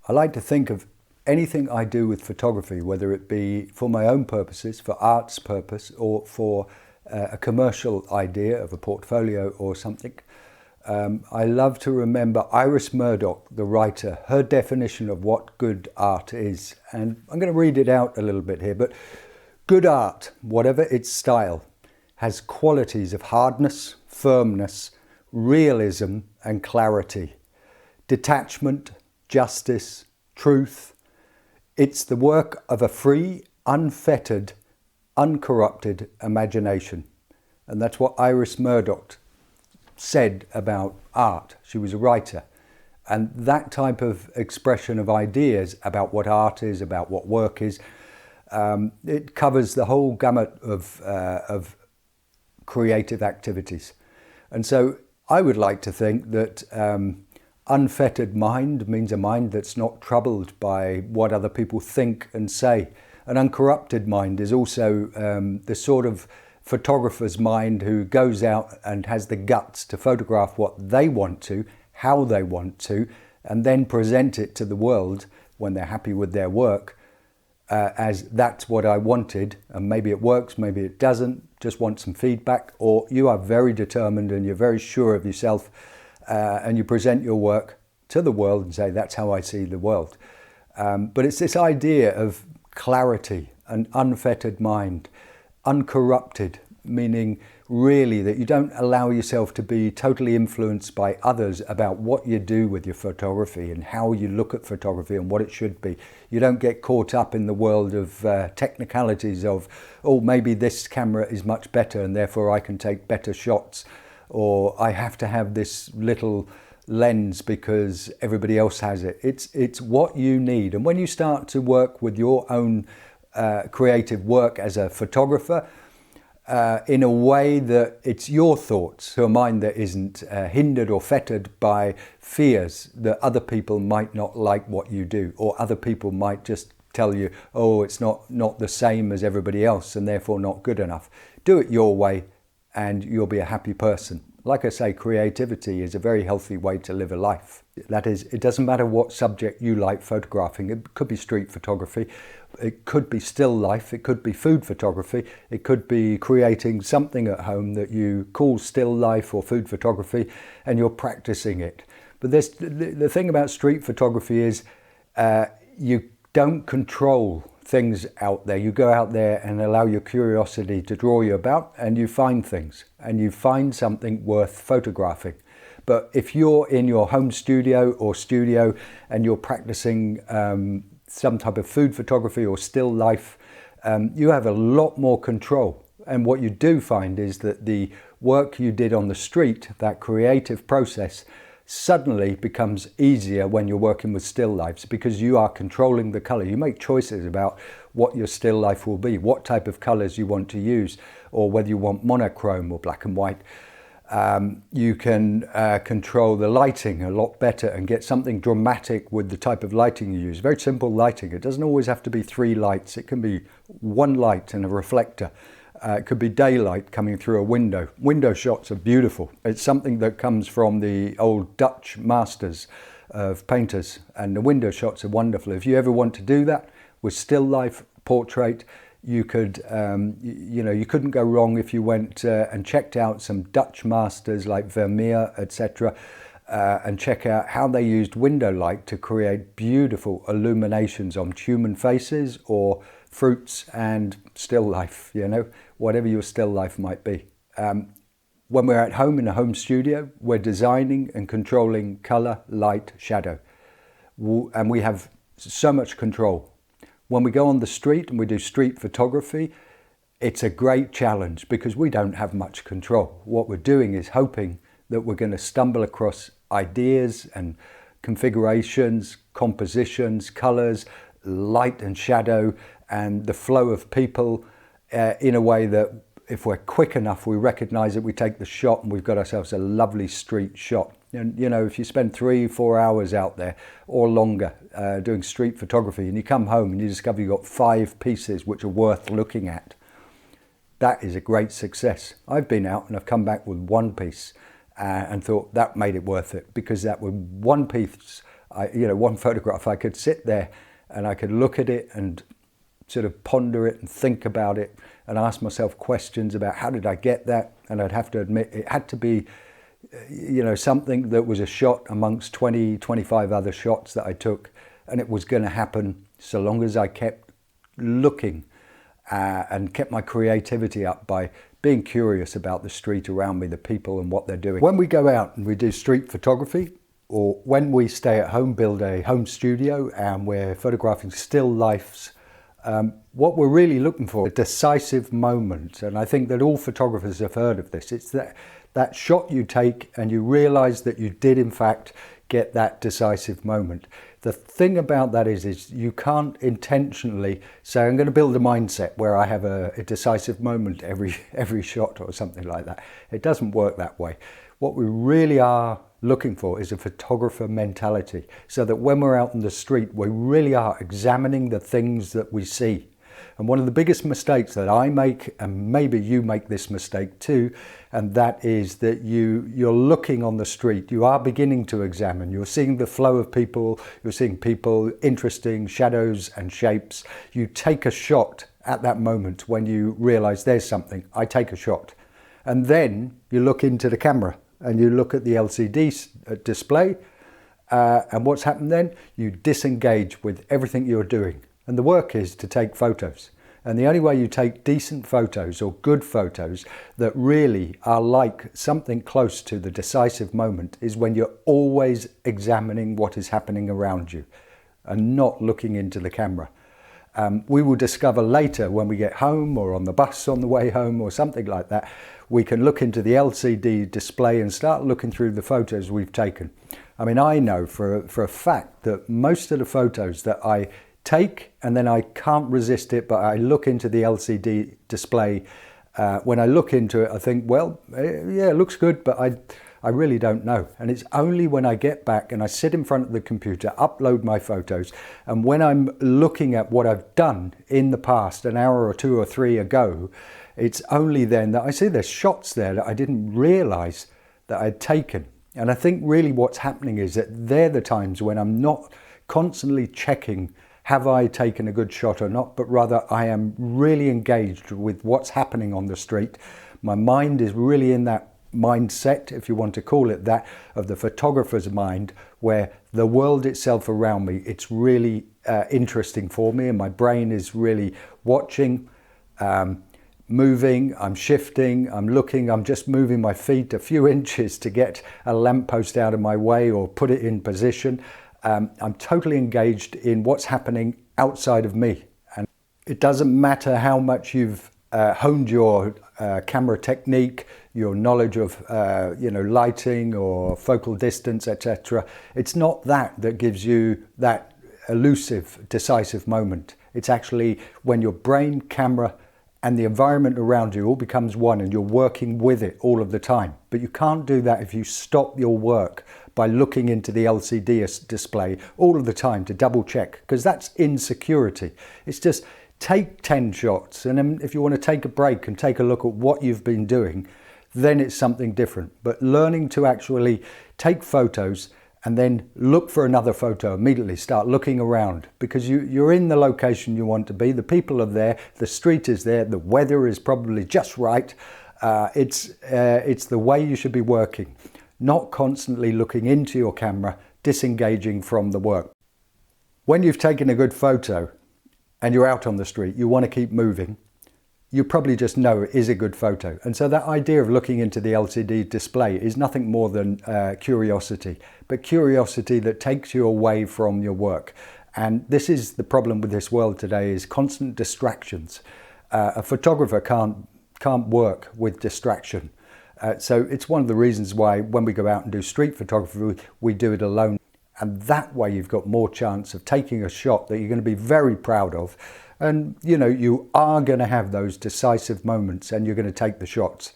I like to think of anything I do with photography, whether it be for my own purposes, for art's purpose, or for a commercial idea of a portfolio or something. I love to remember Iris Murdoch, the writer, her definition of what good art is. And I'm going to read it out a little bit here, but good art, whatever its style, has qualities of hardness, firmness, realism and clarity, detachment, justice, truth. It's the work of a free, unfettered, uncorrupted imagination. And that's what Iris Murdoch said about art. She was a writer. And that type of expression of ideas about what art is, about what work is, it covers the whole gamut of creative activities. And so I would like to think that unfettered mind means a mind that's not troubled by what other people think and say. An uncorrupted mind is also the sort of photographer's mind who goes out and has the guts to photograph what they want to, how they want to, and then present it to the world when they're happy with their work as that's what I wanted, and maybe it works, maybe it doesn't, just want some feedback, or you are very determined and you're very sure of yourself and you present your work to the world and say, that's how I see the world. But it's this idea of clarity, an unfettered mind, uncorrupted, meaning really that you don't allow yourself to be totally influenced by others about what you do with your photography and how you look at photography and what it should be. You don't get caught up in the world of technicalities of, oh, maybe this camera is much better and therefore I can take better shots, or I have to have this little lens because everybody else has it. It's what you need. And when you start to work with your own creative work as a photographer, in a way that it's your thoughts, so a mind that isn't hindered or fettered by fears that other people might not like what you do, or other people might just tell you, oh, it's not the same as everybody else and therefore not good enough. Do it your way and you'll be a happy person. Like I say, creativity is a very healthy way to live a life. That is, it doesn't matter what subject you like photographing. It could be street photography, it could be still life, it could be food photography, it could be creating something at home that you call still life or food photography and you're practicing it. But the thing about street photography is you don't control things out there. You go out there and allow your curiosity to draw you about, and you find things and you find something worth photographing. But if you're in your home studio and you're practicing some type of food photography or still life, you have a lot more control. And what you do find is that the work you did on the street, that creative process, suddenly becomes easier when you're working with still lifes because you are controlling the color. You make choices about what your still life will be, what type of colors you want to use, or whether you want monochrome or black and white. You can control the lighting a lot better and get something dramatic with the type of lighting you use. Very simple lighting. It doesn't always have to be 3 lights. It can be 1 light and a reflector. It could be daylight coming through a window. Window shots are beautiful. It's something that comes from the old Dutch masters of painters, and the window shots are wonderful. If you ever want to do that with still life portrait, you could, you couldn't go wrong if you went and checked out some Dutch masters like Vermeer, etc., and check out how they used window light to create beautiful illuminations on human faces or fruits and still life, whatever your still life might be. When we're at home in a home studio, we're designing and controlling color, light, shadow, and we have so much control. When we go on the street and we do street photography, it's a great challenge because we don't have much control. What we're doing is hoping that we're going to stumble across ideas and configurations, compositions, colors, light and shadow, and the flow of people in a way that if we're quick enough, we recognize it, we take the shot and we've got ourselves a lovely street shot. And if you spend 3-4 hours out there or longer doing street photography and you come home and you discover you've got 5 pieces which are worth looking at, that is a great success. I've been out and I've come back with 1 piece and thought that made it worth it, because that was 1 piece One photograph, I could sit there and I could look at it and sort of ponder it and think about it and ask myself questions about how did I get that? And I'd have to admit it had to be, something that was a shot amongst 20, 25 other shots that I took, and it was going to happen so long as I kept looking and kept my creativity up by being curious about the street around me, the people and what they're doing. When we go out and we do street photography, or when we stay at home, build a home studio and we're photographing still lifes, what we're really looking for is a decisive moment. And I think that all photographers have heard of this. It's that shot you take and you realize that you did in fact get that decisive moment. The thing about that is you can't intentionally say, I'm going to build a mindset where I have a decisive moment every shot or something like that. It doesn't work that way. What we really are looking for is a photographer mentality, so that when we're out in the street, we really are examining the things that we see. And one of the biggest mistakes that I make, and maybe you make this mistake too, and that is that you're looking on the street, you are beginning to examine, you're seeing the flow of people, you're seeing people, interesting shadows and shapes. You take a shot at that moment when you realize there's something. I take a shot. And then you look into the camera and you look at the LCD display, and what's happened then? You disengage with everything you're doing. And the work is to take photos. And the only way you take decent photos or good photos that really are like something close to the decisive moment is when you're always examining what is happening around you and not looking into the camera. We will discover later when we get home or on the bus on the way home or something like that, we can look into the LCD display and start looking through the photos we've taken. I mean, I know for a fact that most of the photos that I take and then I can't resist it, but I look into the LCD display. When I look into it, I think, well, yeah, it looks good, but I really don't know. And it's only when I get back and I sit in front of the computer, upload my photos, and when I'm looking at what I've done in the past, an hour or two or three ago, it's only then that I see there's shots there that I didn't realize that I'd taken. And I think really what's happening is that they're the times when I'm not constantly checking, have I taken a good shot or not, but rather I am really engaged with what's happening on the street. My mind is really in that mindset, if you want to call it that, of the photographer's mind, where the world itself around me, it's really interesting for me, and my brain is really watching, moving, I'm shifting, I'm looking, I'm just moving my feet a few inches to get a lamppost out of my way or put it in position. I'm totally engaged in what's happening outside of me. And it doesn't matter how much you've honed your camera technique, your knowledge of lighting or focal distance, etc. It's not that gives you that elusive, decisive moment. It's actually when your brain, camera, and the environment around you all becomes one and you're working with it all of the time. But you can't do that if you stop your work by looking into the LCD display all of the time to double check, because that's insecurity. It's just take 10 shots, and then if you want to take a break and take a look at what you've been doing, then it's something different. But learning to actually take photos and then look for another photo immediately, start looking around, because you're in the location you want to be, the people are there, the street is there, the weather is probably just right. It's the way you should be working, not constantly looking into your camera, disengaging from the work. When you've taken a good photo and you're out on the street, you want to keep moving, you probably just know it is a good photo. And so that idea of looking into the LCD display is nothing more than curiosity, but curiosity that takes you away from your work. And this is the problem with this world today, is constant distractions. A photographer can't work with distraction. So it's one of the reasons why when we go out and do street photography, we do it alone. And that way you've got more chance of taking a shot that you're going to be very proud of. And you are going to have those decisive moments and you're going to take the shots.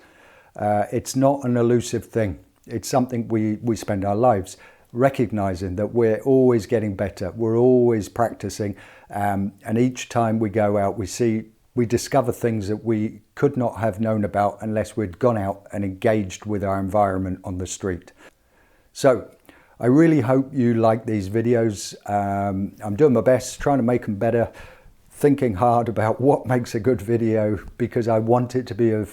It's not an elusive thing. It's something we spend our lives recognizing, that we're always getting better. We're always practicing. And each time we go out, we discover things that we could not have known about unless we'd gone out and engaged with our environment on the street. So I really hope you like these videos. I'm doing my best, trying to make them better, thinking hard about what makes a good video, because I want it to be of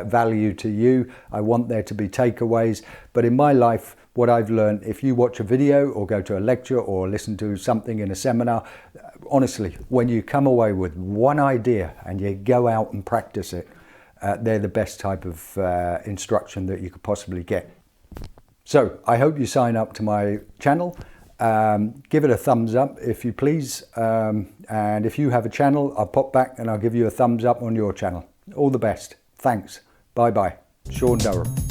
value to you. I want there to be takeaways. But in my life, what I've learned, if you watch a video or go to a lecture or listen to something in a seminar, honestly, when you come away with one idea and you go out and practice it, they're the best type of instruction that you could possibly get. So I hope you sign up to my channel. Give it a thumbs up if you please. And if you have a channel, I'll pop back and I'll give you a thumbs up on your channel. All the best. Thanks. Bye-bye. Sean Durham.